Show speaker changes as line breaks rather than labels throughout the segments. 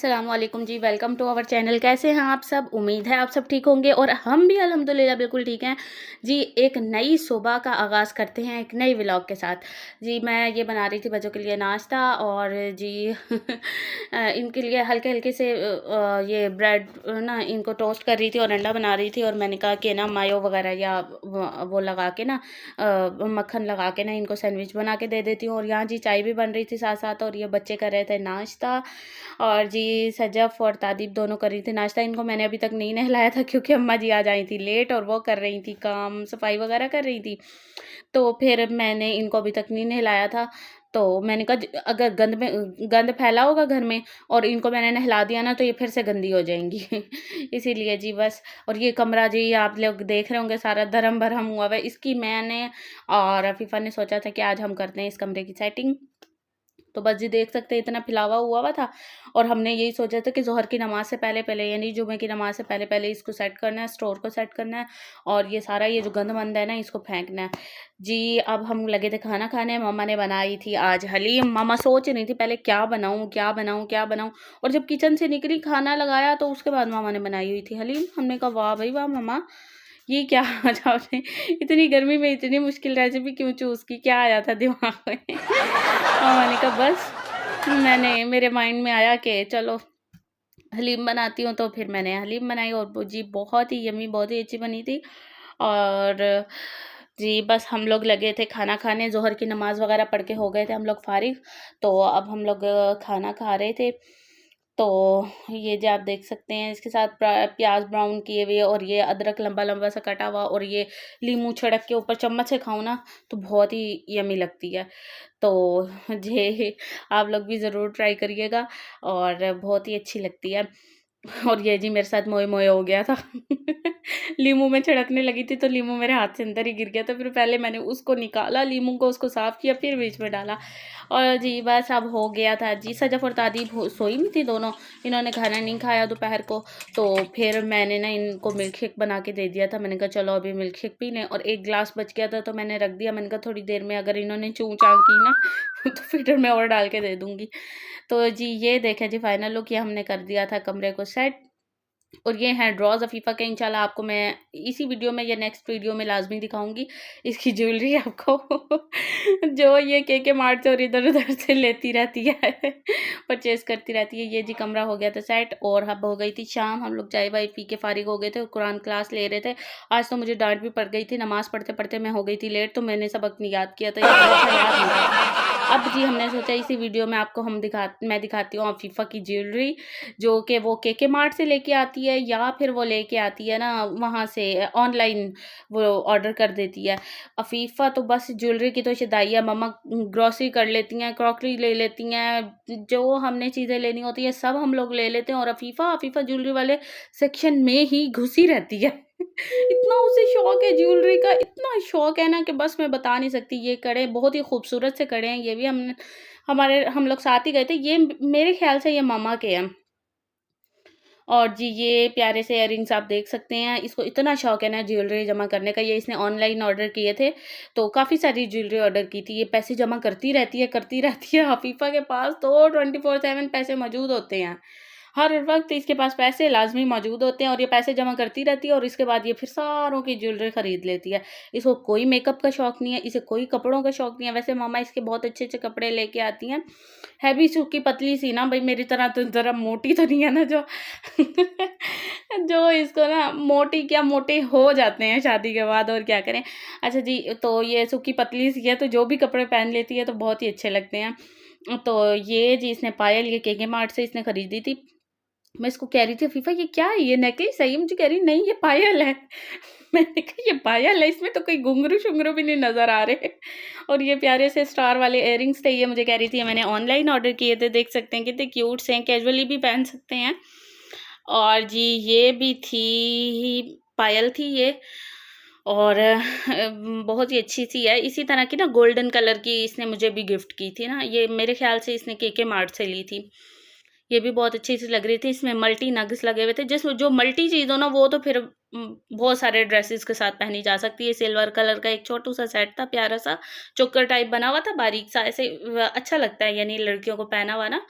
अस्सलाम वालेकुम जी, welcome to our channel. कैसे हैं आप सब? उम्मीद है आप सब ठीक होंगे और हम भी अल्हम्दुलिल्लाह बिल्कुल ठीक हैं जी। एक नई सुबह का आगाज़ करते हैं एक नई व्लॉग के साथ। जी मैं ये बना रही थी बच्चों के लिए नाश्ता और जी इनके लिए हल्के-हल्के से ये ब्रेड ना इनको टोस्ट कर रही थी और अंडा बना रही थी और मैंने कहा कि ना मायो वगैरह या वो लगा के ना मक्खन लगा के ना इनको सैंडविच बना के दे देती हूँ। और यहाँ जी चाय भी बन रही थी साथ-साथ और ये बच्चे कर रहे थे नाश्ता और जी सजफ़ और तादीब दोनों कर रही थी नाश्ता। इनको मैंने अभी तक नहीं नहलाया था क्योंकि अम्मा जी आज आई थी लेट और वो कर रही थी काम, सफाई वगैरह कर रही थी। तो फिर मैंने इनको अभी तक नहीं नहलाया था। तो मैंने कहा अगर गंद फैला होगा घर में और इनको मैंने नहला दिया ना तो ये फिर से गंदी हो जाएँगी। इसीलिए जी बस। और ये कमरा जी आप लोग देख रहे होंगे सारा धर्म-भरम हुआ हुआ है। इसकी मैंने और अफ़ीफ़ा ने सोचा था कि आज हम करते हैं इस कमरे की सेटिंग। तो बस जी देख सकते हैं इतना फैलावा हुआ हुआ था और हमने यही सोचा था कि ज़ोहर की नमाज़ से पहले-पहले यानी जुमे की नमाज़ से पहले-पहले इसको सेट करना है, स्टोर को सेट करना है और ये सारा ये जो गंद-मंद है ना इसको फेंकना है। जी अब हम लगे थे खाना खाने। मम्मा ने बनाई थी आज हलीम। मम्मा सोच रही थी पहले क्या बनाऊँ, क्या बनाऊँ, क्या बनाऊँ और जब किचन से निकली खाना लगाया तो उसके बाद मम्मा ने बनाई हुई थी हलीम। हमने कहा वाह भई वाह मम्मा, ये क्या आज आपने इतनी गर्मी में इतनी मुश्किल रेसिपी क्यों चूज़ की? क्या आया था दिमाग में? मैंने कहा बस मेरे माइंड में आया कि चलो हलीम बनाती हूँ, तो फिर मैंने हलीम बनाई और वो जी बहुत ही यम्मी, बहुत ही अच्छी बनी थी। और जी बस हम लोग लगे थे खाना खाने, ज़ोहर की नमाज़ वग़ैरह पढ़ के हो गए थे हम लोग फ़ारिग। तो अब हम लोग खाना खा रहे थे। तो ये जो आप देख सकते हैं इसके साथ प्याज़ ब्राउन किए हुए और ये अदरक लंबा-लंबा सा कटा हुआ और ये लीमू छिड़क के ऊपर चम्मच से खाऊँ ना तो बहुत ही यम्मी लगती है। तो ये आप लोग भी ज़रूर ट्राई करिएगा और बहुत ही अच्छी लगती है। और ये जी मेरे साथ मोए-मोए हो गया था। लीमू में छिड़कने लगी थी तो लीमू मेरे हाथ से अंदर ही गिर गया था। फिर पहले मैंने उसको निकाला लीमू को, उसको साफ़ किया, फिर बीच में डाला और जी बस अब हो गया था। जी सजफ़ और तादीब सोई हुई थी दोनों। इन्होंने खाना नहीं खाया दोपहर को। तो फिर मैंने ना इनको मिल्क शेक बना के दे दिया था। मैंने कहा चलो अभी मिल्क शेक पी लें और 1 ग्लास बच गया था तो मैंने रख दिया। मैंने कहा थोड़ी देर में अगर इन्होंने चूँ-चाँ की ना तो फिर मैं और डाल के दे दूँगी। तो जी ये देखें जी फाइनल लुक, ये हमने कर दिया था कमरे को सेट। और ये हैं ड्रॉज़ अफ़ीफ़ा के। इंशाल्लाह आपको मैं इसी वीडियो में या नेक्स्ट वीडियो में लाज़मी दिखाऊँगी इसकी ज्वेलरी आपको जो ये के मार्ट से और इधर-उधर से लेती रहती है परचेज़ करती रहती है। ये जी कमरा हो गया था सेट और अब हो गई थी शाम। हम लोग चाय-वाय पी के फ़ारिग हो गए थे और कुरान क्लास ले रहे थे। आज तो मुझे डाँट भी पड़ गई थी, नमाज़ पढ़ते-पढ़ते मैं हो गई थी लेट, तो मैंने सबक नहीं याद किया था या अच्छा याद नहीं था। अब जी हमने सोचा इसी वीडियो में आपको मैं दिखाती हूँ अफ़ीफ़ा की ज्वेलरी, जो कि वो के मार्ट से लेके आती है या फिर वो लेके आती है ना वहाँ से ऑनलाइन वो ऑर्डर कर देती है। अफ़ीफ़ा तो बस ज्वेलरी की तो शदाई है। मम्मा ग्रॉसरी कर लेती हैं, क्रॉकरी ले लेती हैं, जो हमने चीज़ें लेनी होती है सब हम लोग ले लेते हैं और अफ़ीफ़ा ज्वेलरी वाले सेक्शन में ही घुसी रहती है। इतना उसे शौक है ज्वेलरी का, इतना शौक है ना कि बस मैं बता नहीं सकती। ये कड़े बहुत ही खूबसूरत से कड़े हैं, ये भी हम लोग साथ ही गए थे। ये मेरे ख़्याल से ये मम्मा के हैं। और जी ये प्यारे से इयररिंग्स आप देख सकते हैं। इसको इतना शौक है ना ज्वेलरी जमा करने का, ये इसने ऑनलाइन ऑर्डर किए थे, तो काफ़ी सारी ज्वेलरी ऑर्डर की थी। ये पैसे जमा करती रहती है। हफ़ीफ़ा के पास तो 24/7 पैसे मौजूद होते हैं। हर वक़्त इसके पास पैसे लाज़मी मौजूद होते हैं और ये पैसे जमा करती रहती है और इसके बाद ये फिर सारों की ज्वेलरी खरीद लेती है। इसको कोई मेकअप का शौक नहीं है, इसे कोई कपड़ों का शौक नहीं है। वैसे मम्मा इसके बहुत अच्छे-अच्छे कपड़े लेके आती हैं। है भी सूखी पतली सी ना भई, मेरी तरह तो ज़रा मोटी तो नहीं है ना जो जो इसको ना मोटी क्या मोटे हो जाते हैं शादी के बाद, और क्या करें। अच्छा जी, तो ये सूखी पतली सी है तो जो भी कपड़े पहन लेती है तो बहुत ही अच्छे लगते हैं। तो ये जी इसने पायल ये के मार्ट से इसने खरीदी थी। मैं इसको कह रही थी अफ़ीफ़ा ये क्या है? ये नेकलेस है? ये मुझे कह रही नहीं ये पायल है। मैंने कहा ये पायल है, इसमें तो कोई घुंघरू-शुंघरू भी नहीं नज़र आ रहे। और ये प्यारे से स्टार वाले इयररिंग्स थे, ये मुझे कह रही थी मैंने ऑनलाइन ऑर्डर किए थे। देख सकते हैं कितने क्यूट से हैं, कैजुअली भी पहन सकते हैं। और जी ये भी थी पायल थी ये और बहुत ही अच्छी-सी है। इसी तरह की ना गोल्डन कलर की इसने मुझे भी गिफ्ट की थी ना, ये मेरे ख़्याल से इसने के मार्ट से ली थी। ये भी बहुत अच्छी-सी लग रही थी। इसमें मल्टी नग्स लगे हुए थे। जिसमें जो मल्टी चीज़ हो ना वो तो फिर बहुत सारे ड्रेसेस के साथ पहनी जा सकती है। सिल्वर कलर का एक छोटू-सा सेट था, प्यारा-सा चोकर टाइप बना हुआ था, बारीक-सा ऐसे अच्छा लगता है, यानी लड़कियों को पहना हुआ ना,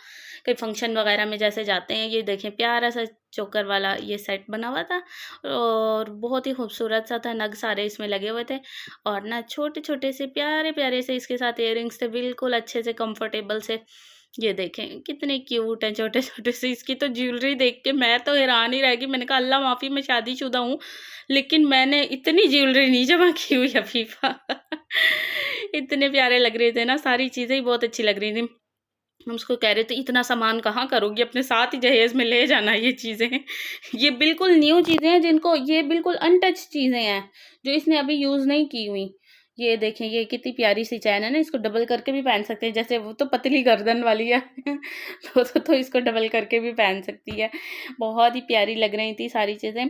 कहीं फंक्शन वगैरह में जैसे जाते हैं। ये देखें प्यारा-सा चोकर वाला ये सेट बना हुआ था और बहुत ही खूबसूरत-सा था, नग सारे इसमें लगे हुए थे और ना छोटे-छोटे से प्यारे-प्यारे से इसके साथ इयररिंग्स थे, बिल्कुल अच्छे से कंफर्टेबल से। ये देखें कितने क्यूट हैं छोटे-छोटे से। इसकी तो ज्वेलरी देख के मैं तो हैरान ही रह गई। मैंने कहा अल्लाह माफ़ी मैं शादीशुदा हूँ, लेकिन मैंने इतनी ज्वेलरी नहीं जमा की हुई अभी। इतने प्यारे लग रहे थे ना, सारी चीज़ें ही बहुत अच्छी लग रही थी। हम उसको कह रहे थे इतना सामान कहाँ करोगी, अपने साथ ही जहेज़ में ले जाना ये चीज़ें। ये बिल्कुल न्यू चीज़ें हैं जिनको ये बिल्कुल अनटच चीज़ें हैं, जो इसने अभी यूज़ नहीं की हुई। ये देखें ये कितनी प्यारी सी चैन है ना, इसको डबल करके भी पहन सकते हैं, जैसे वो तो पतली गर्दन वाली है तो इसको डबल करके भी पहन सकती है। बहुत ही प्यारी लग रही थी सारी चीज़ें।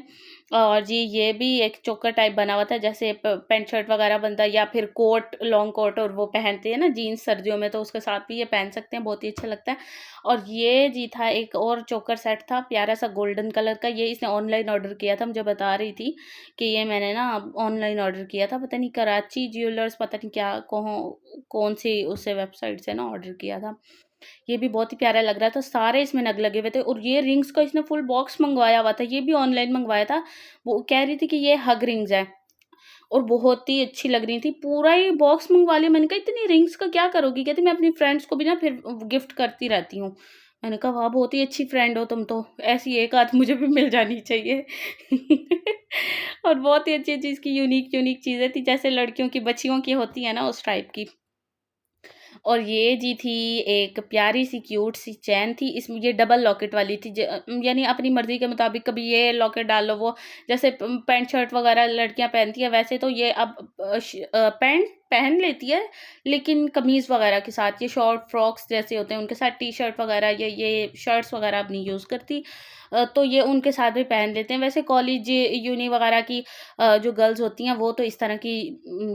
और जी ये भी एक चोकर टाइप बना हुआ था, जैसे पैंट शर्ट वगैरह बनता है या फिर कोट, लॉन्ग कोट और वो पहनते हैं ना जीन्स सर्दियों में, तो उसके साथ भी ये पहन सकते हैं, बहुत ही अच्छा लगता है। और ये जी था एक और चोकर सेट था, प्यारा सा गोल्डन कलर का। ये इसने ऑनलाइन ऑर्डर किया था, मुझे बता रही थी कि ये मैंने ना ऑनलाइन ऑर्डर किया था, पता नहीं कराची ज्वेलर्स, पता नहीं क्या कौन सी उससे वेबसाइट से ना ऑर्डर किया था। ये भी बहुत ही प्यारा लग रहा था, सारे इसमें नग लगे हुए थे और ये रिंग्स का इसने फुल बॉक्स मंगवाया हुआ था, ये भी ऑनलाइन मंगवाया था। वो कह रही थी कि ये हग रिंग्स है और बहुत ही अच्छी लग रही थी, पूरा ही बॉक्स मंगवा लिया। मैंने कहा इतनी रिंग्स का क्या करोगी? कहती मैं अपनी फ्रेंड्स को भी ना फिर गिफ्ट करती रहती हूँ। मैंने कहा वाह बहुत ही अच्छी फ्रेंड हो तुम तो, ऐसी एक आध मुझे भी मिल जानी चाहिए। और बहुत ही अच्छी-अच्छी इसकी यूनिक यूनिक चीज़ें थी, जैसे लड़कियों की बच्चियों की होती है ना उस टाइप की। और ये जी थी एक प्यारी-सी क्यूट-सी चैन थी, इसमें ये डबल लॉकेट वाली थी, यानी अपनी मर्ज़ी के मुताबिक कभी ये लॉकेट डाल लो, वो जैसे पैंट शर्ट वगैरह लड़कियाँ पहनती हैं, वैसे तो ये अब पैंट पहन लेती है, लेकिन कमीज़ वगैरह के साथ, ये शॉर्ट फ्रॉक्स जैसे होते हैं उनके साथ टी-शर्ट वगैरह, ये शर्ट्स वगैरह अब नहीं यूज़ करती। तो ये उनके साथ भी पहन लेते हैं। वैसे कॉलेज, यूनी वगैरह की जो गर्ल्स होती हैं वो तो इस तरह की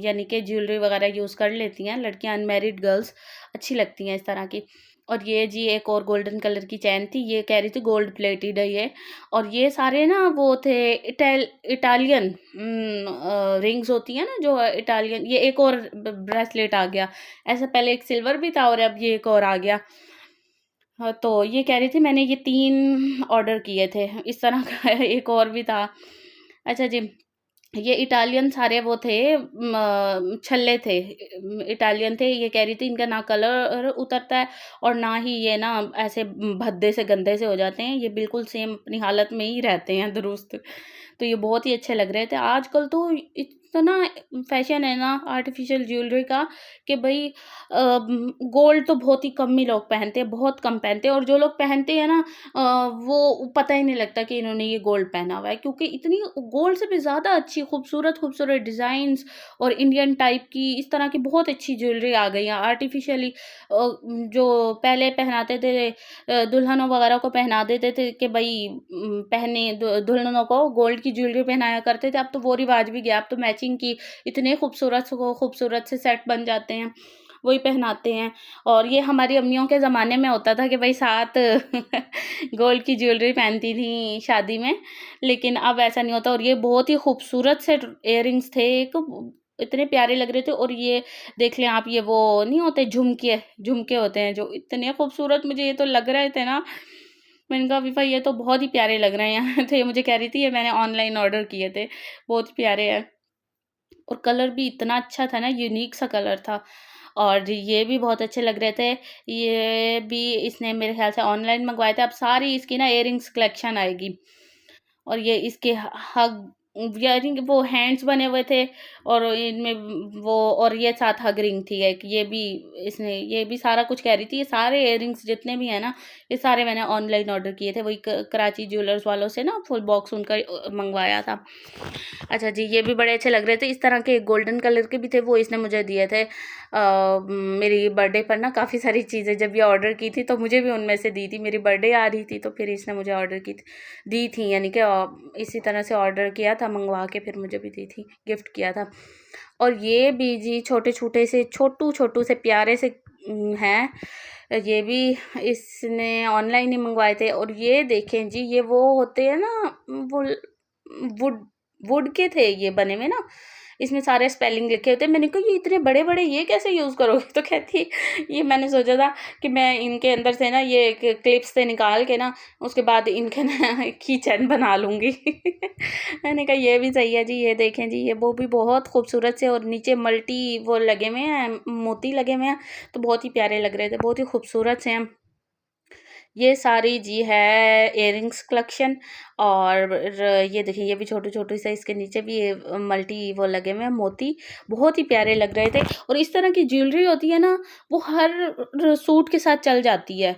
यानी कि ज्वेलरी वगैरह यूज़ कर लेती हैं, लड़कियाँ अनमैरिड गर्ल्स अच्छी लगती हैं इस तरह की। और ये जी एक और गोल्डन कलर की चैन थी, ये कह रही थी गोल्ड प्लेटेड है ये। और ये सारे ना वो थे इटालियन रिंग्स होती हैं ना जो इटालियन। ये एक और ब्रेसलेट आ गया, ऐसा पहले एक सिल्वर भी था और अब ये एक और आ गया। हाँ, तो ये कह रही थी मैंने ये 3 ऑर्डर किए थे, इस तरह का एक और भी था। अच्छा जी, ये इटालियन सारे वो थे, छल्ले थे, इटालियन थे। ये कह रही थी इनका ना कलर उतरता है और ना ही ये ना ऐसे भद्दे से गंदे से हो जाते हैं, ये बिल्कुल सेम अपनी हालत में ही रहते हैं दुरुस्त। तो ये बहुत ही अच्छे लग रहे थे। आजकल तो इतना फैशन है ना आर्टिफ़िशियल ज्वेलरी का कि भई गोल्ड तो बहुत ही कम ही लोग पहनते हैं, बहुत कम पहनते हैं और जो लोग पहनते हैं ना वो पता ही नहीं लगता कि इन्होंने ये गोल्ड पहना हुआ है, क्योंकि इतनी गोल्ड से भी ज़्यादा अच्छी खूबसूरत-खूबसूरत डिज़ाइन्स और इंडियन टाइप की इस तरह की बहुत अच्छी ज्वेलरी आ गई है आर्टिफ़िशियली। जो पहले पहनाते थे दुल्हनों वगैरह को पहना देते थे कि भई पहने दुल्हनों को गोल्ड की ज्वेलरी पहनाया करते थे, अब तो वो रिवाज भी गया, अब तो मैचिंग की इतने खूबसूरत से सेट बन जाते हैं, वही पहनाते हैं। और ये हमारी अम्मियों के ज़माने में होता था कि भई 7 गोल्ड की ज्वेलरी पहनती थीं शादी में, लेकिन अब ऐसा नहीं होता। और ये बहुत ही खूबसूरत से इयररिंग्स थे, एक इतने प्यारे लग रहे थे। और ये देख लें आप, ये वो नहीं होते झुमके, झुमके होते हैं जो इतने खूबसूरत मुझे ये तो लग रहे थे ना, मैंने कहा विफा ये तो बहुत ही प्यारे लग रहे हैं। तो ये मुझे कह रही थी ये मैंने ऑनलाइन ऑर्डर किए थे, बहुत प्यारे हैं। और कलर भी इतना अच्छा था ना, यूनिक सा कलर था और ये भी बहुत अच्छे लग रहे थे। ये भी इसने मेरे ख़्याल से ऑनलाइन मँगवाए थे। अब सारी इसकी ना इयररिंग्स कलेक्शन आएगी। और ये इसके हग इयररिंग वो हैंड्स बने हुए थे और इनमें वो, और ये साथ हग रिंग थी एक, ये भी इसने, ये भी सारा कुछ कह रही थी। ये सारे इयररिंग्स जितने भी हैं ना, ये सारे मैंने ऑनलाइन ऑर्डर किए थे, वही कराची ज्वेलर्स वालों से ना फुल बॉक्स उनका मंगवाया था। अच्छा जी, ये भी बड़े अच्छे लग रहे थे। इस तरह के गोल्डन कलर के भी थे, वो इसने मुझे दिए थे। मेरी बर्थडे पर ना काफ़ी सारी चीज़ें जब ये ऑर्डर की थी तो मुझे भी उनमें से दी थी। मेरी बर्थडे आ रही थी तो फिर इसने मुझे ऑर्डर की दी थी, यानी कि इसी तरह से ऑर्डर किया था मंगवा के, फिर मुझे भी दी थी, गिफ्ट किया था। और ये भी जी छोटे-छोटे से छोटू से प्यारे से हैं। ये भी इसने ऑनलाइन ही मंगवाए थे। और ये देखें जी, ये वो होते हैं ना, वुल वुड वुड के थे ये बने हुए ना, इसमें सारे स्पेलिंग लिखे होते। मैंने कहा ये इतने बड़े बड़े ये कैसे यूज़ करोगे? तो कहती ये मैंने सोचा था कि मैं इनके अंदर से ना ये क्लिप्स से निकाल के ना उसके बाद इनके ना की चैन बना लूँगी। मैंने कहा ये भी सही है जी। ये देखें जी, ये वो भी बहुत खूबसूरत से, और नीचे मल्टी वो लगे हुए हैं, मोती लगे हुए हैं, तो बहुत ही प्यारे लग रहे थे, बहुत ही खूबसूरत से हैं। ये सारी जी है इयररिंग्स कलेक्शन। और ये देखिए ये भी छोटे छोटे से, इसके नीचे भी ये मल्टी वो लगे हुए हैं मोती, बहुत ही प्यारे लग रहे थे। और इस तरह की ज्वेलरी होती है ना, वो हर सूट के साथ चल जाती है।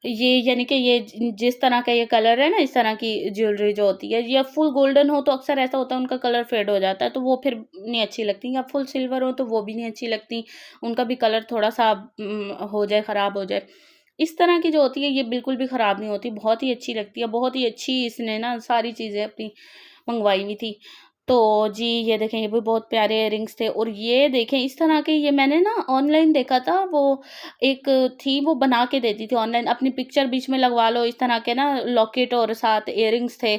ये यानी कि ये जिस तरह का ये कलर है ना, इस तरह की ज्वेलरी जो होती है, या फुल गोल्डन हो तो अक्सर ऐसा होता है उनका कलर फेड हो जाता है, तो वो फिर नहीं अच्छी लगती, या फुल सिल्वर हो तो वो भी नहीं अच्छी लगती, उनका भी कलर थोड़ा सा हो जाए, ख़राब हो जाए। इस तरह की जो होती है ये बिल्कुल भी ख़राब नहीं होती, बहुत ही अच्छी लगती है, बहुत ही अच्छी इसने ना सारी चीज़ें अपनी मंगवाई हुई थी। तो जी ये देखें, ये भी बहुत प्यारे इयररिंग्स थे। और ये देखें इस तरह के, ये मैंने ना ऑनलाइन देखा था, वो एक थी वो बना के देती थी ऑनलाइन, अपनी पिक्चर बीच में लगवा लो, इस तरह के ना लॉकेट और साथ इयररिंग्स थे,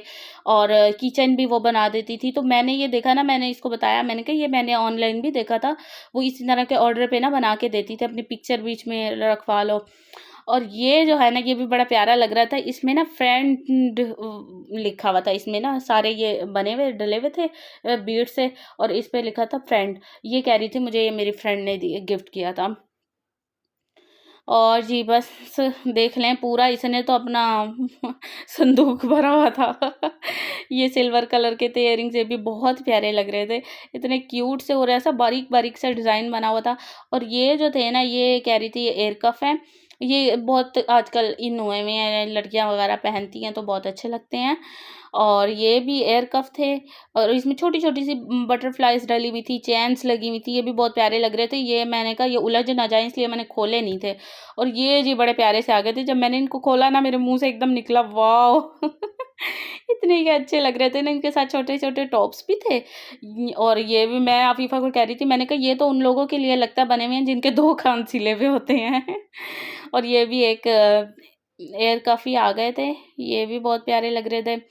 और की चेन भी वो बना देती थी। तो मैंने ये देखा ना, मैंने इसको बताया, मैंने कहा ये मैंने ऑनलाइन भी देखा था, वो इसी तरह के ऑर्डर पे ना बना के देती थी, अपनी पिक्चर बीच में रखवा लो। और ये जो है ना, ये भी बड़ा प्यारा लग रहा था, इसमें ना फ्रेंड लिखा हुआ था, इसमें ना सारे ये बने हुए डले हुए थे बीड से, और इस पे लिखा था फ्रेंड। ये कह रही थी मुझे ये मेरी फ्रेंड ने गिफ्ट किया था। और जी बस देख लें, पूरा इसने तो अपना संदूक भरा हुआ था। ये सिल्वर कलर के थे इयररिंग्स, ये भी बहुत प्यारे लग रहे थे, इतने क्यूट से, और ऐसा बारीक बारीक सा डिज़ाइन बना हुआ था। और ये जो थे ना, ये कह रही थी ये एयर कफ है, ये बहुत आजकल इन हुए हुए हैं, लड़कियां वगैरह पहनती हैं तो बहुत अच्छे लगते हैं। और ये भी एयर कफ थे, और इसमें छोटी छोटी सी बटरफ्लाइज डली हुई थी, चेन्स लगी हुई थी, ये भी बहुत प्यारे लग रहे थे। ये मैंने कहा ये उलझ ना जाए, इसलिए मैंने खोले नहीं थे। और ये जी बड़े प्यारे से आ गए थे, जब मैंने इनको खोला ना मेरे मुंह से एकदम निकला वाओ। इतने ही अच्छे लग रहे थे ना, इनके साथ छोटे छोटे टॉप्स भी थे। और ये भी मैं आफीफा को कह रही थी, मैंने कहा ये तो उन लोगों के लिए लगता बने हुए हैं जिनके 2 कान सिले हुए होते हैं। और ये भी एक एयर काफ़ी आ गए थे, ये भी बहुत प्यारे लग रहे थे।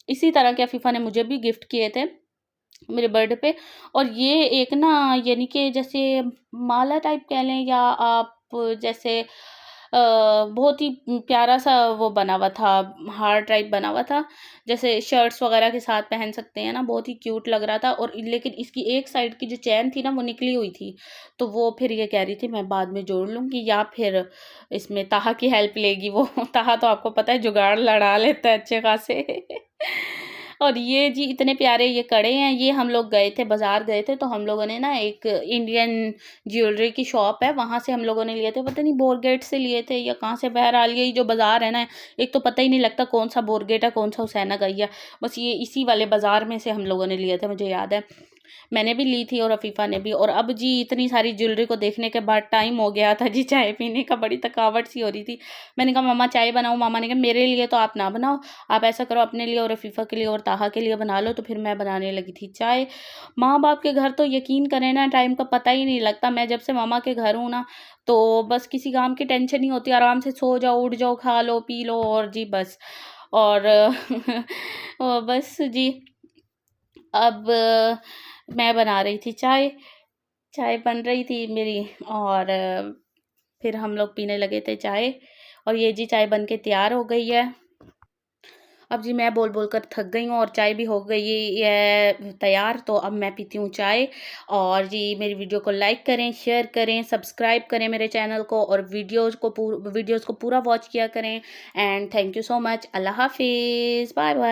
इसी तरह के अफीफ़ा ने मुझे भी गिफ्ट किए थे मेरे बर्थडे पे। और ये एक ना, यानी कि जैसे माला टाइप कह लें, या आप जैसे बहुत ही प्यारा-सा वो बना हुआ था, हार टाइप बना हुआ था, जैसे शर्ट्स वगैरह के साथ पहन सकते हैं ना, बहुत ही क्यूट लग रहा था। और लेकिन इसकी एक साइड की जो चैन थी ना, वो निकली हुई थी, तो वो फिर ये कह रही थी मैं बाद में जोड़ लूँगी, या फिर इसमें ताहा की हेल्प लेगी वो। ताहा तो आपको पता है जुगाड़ लड़ा लेता है अच्छे खासे। और ये जी इतने प्यारे ये कड़े हैं, ये हम लोग गए थे, बाज़ार गए थे, तो हम लोगों ने ना एक इंडियन ज्वेलरी की शॉप है, वहाँ से हम लोगों ने लिए थे, पता नहीं बोरगेट से लिए थे या कहाँ से। बहरहाल यही जो बाज़ार है ना, एक तो पता ही नहीं लगता कौन सा बोरगेट है, कौन सा हुसैना गैया, बस ये इसी वाले बाज़ार में से हम लोगों ने लिए थे, मुझे याद है। मैंने भी ली थी और अफ़ीफ़ा ने भी। और अब जी इतनी सारी ज्वेलरी को देखने के बाद टाइम हो गया था जी चाय पीने का, बड़ी थकावट सी हो रही थी। मैंने कहा मम्मा चाय बनाओ, मामा ने कहा मेरे लिए तो आप ना बनाओ, आप ऐसा करो अपने लिए और अफ़ीफ़ा के लिए और ताहा के लिए बना लो। तो फिर मैं बनाने लगी थी चाय। माँ-बाप के घर तो यकीन करें ना, टाइम का पता ही नहीं लगता। मैं जब से मामा के घर हूँ ना, तो बस किसी काम की टेंशन नहीं होती, आराम से सो जाओ, उठ जाओ, खा लो, पी लो, और जी बस। और बस जी अब मैं बना रही थी चाय, चाय बन रही थी मेरी, और फिर हम लोग पीने लगे थे चाय। और ये जी चाय बन के तैयार हो गई है। अब जी मैं बोल बोल कर थक गई हूँ, और चाय भी हो गई है तैयार, तो अब मैं पीती हूँ चाय। और जी मेरी वीडियो को लाइक करें, शेयर करें, सब्सक्राइब करें मेरे चैनल को, और वीडियोज़ को पूरा वॉच किया करें। And thank you so much. अल्लाह हाफिज़, बाय बाय।